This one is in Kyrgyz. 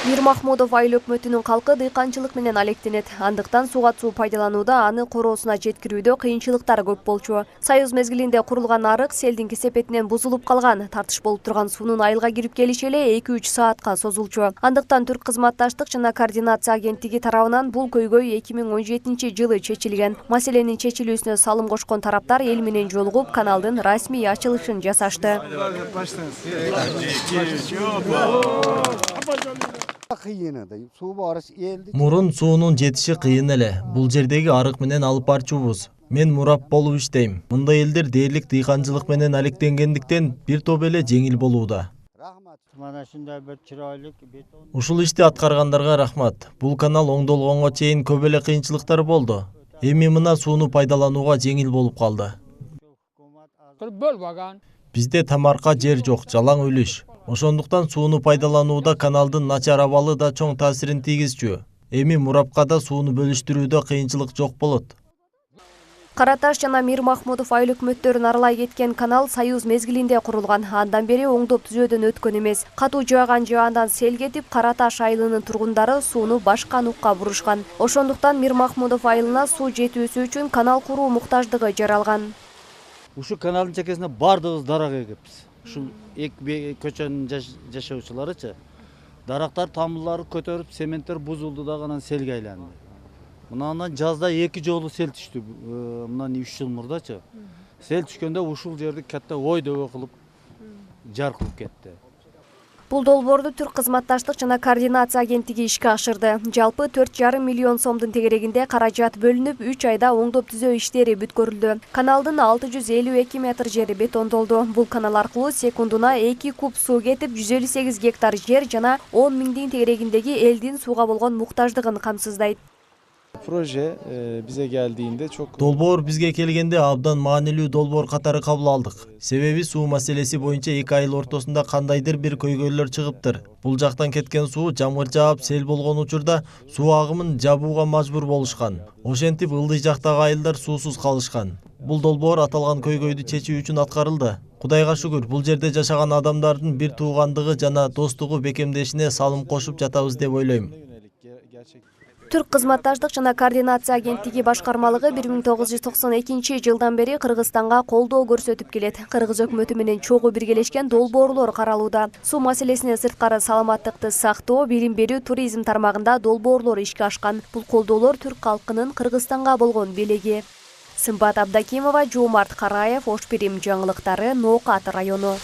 Мирмахмудов айыл өкмөтүнүн калкы дыйканчылык менен алектенет. Андыктан суга суу пайдаланууда аны короосуна жеткирүүдө кыйынчылыктар көп болчу. Союз мезгилинде курулган арык селдин кесепетинен бузулуп калган. Тартыш болуп турган суунун айылга кирип келиши эле 2-3 саатка созулчу. Андыктан Түрк кызматташтык жана координация агенттиги тарабынан бул көйгөй 2017-жылы чечилген. Маселенин чечилүүсүнө салым кошкон тараптар эл менен жолугуп, каналдын расмий ачылышын жасашты. Мурун суунун жетиши кыйын эле. Бул жердеги арык менен алып барчубуз. Мен мурап болуп иштейм. Мындай элдер дээрлик дыйканчылык менен алектенгендиктен бир топ эле жеңил болууда. Ушул ишти аткаргандарга рахмат. Бул канал оңдолгонго чейин көп эле кыйынчылыктар болду. Эми мына сууну пайдаланууга жеңил болуп калды. Бизде тамарка жер жок, жалаң үлүш. Ошондуктан сууну пайдаланууда каналдын начар абалы да чоң таасирин тийгизчү. Эми мурапка да сууну бөлүштүрүүдө кыйынчылык жок болот. Караташ жана Мирмахмудов айыл өкмөттөрүн аралай кеткен канал Союз мезгилинде курулган. Андан бери оңдоп түзөөдөн өткөн эмес. Катуу жааган жаандан сел кетип, Караташ айылынын тургундары сууну башка нукка бурушкан. Ошондуктан Мирмахмудов айылына суу жетүүсү үчүн канал куруу муктаждыгы жаралган. Ушу каналдын чекесине бардыгыбыз дарак эгеппиз. Ушул эки көчөнүн жашоочуларычы дарактар тамырлары көтөрүп, цементтер бузулду да анан селге айланды. Мындан жазда 2 жолу сел түштү. Мындан 3 жыл мурдачы. Сел түшкөндө ушул жерди катта ой-дөбө кылып жаркылып кетти. Бул долбоорду Түрк кызматташтык жана координация агенттиги ишке ашырды. Жалпы 4,5 миллион сомдун тегерегинде каражат бөлүнүп, 3 айда оңдоп түзөө иштери бүткөрүлдү. Каналдын 652 метр жери бетондолду. Бул канал аркылуу секундуна 2 куб суу кетип, 158 гектар жер жана 10 миңдин тегерегиндеги элдин сууга болгон муктаждыгын камсыздайт. Proje bize geldiğinde çok... Долбоор бизге келгенде абдан маанилүү долбоор катары кабыл алдык. Себеби суу маселеси боюнча 2 айыл ортосунда кандайдыр бир көйгөйлөр чыгыптыр. Бул жактан кеткен суу жамгыр жаап, сел болгон учурда суу агымын жабууга мажбур болушкан. Ошентип ылдый жактагы айылдар суусуз калышкан. Бул долбоор аталган көйгөйдү чечүү үчүн аткарылды. Кудайга шүгүр, бул жерде жашаган адамдардын бир туугандыгы жана достугу бекемдешине салым кошуп жатабыз деп ойлойм. Түрк кызматташтык жана координация агенттиги башкармалыгы 1992 жылдан бери Кыргызстанга колдоо көрсөтүп келет. Кыргыз өкмөтү менен чогуу биргелешкен долбоорлор каралууда. Суу маселесине сырткары саламаттыкты сактоо, билим берүү, туризм тармагында долбоорлор ишке ашкан. Бул колдоолор түрк калкынын Кыргызстанга болгон белеги. Сымбат Абдакимова, Жомарт Караев, Ош Бирим жаңылыктары, Ноокат району.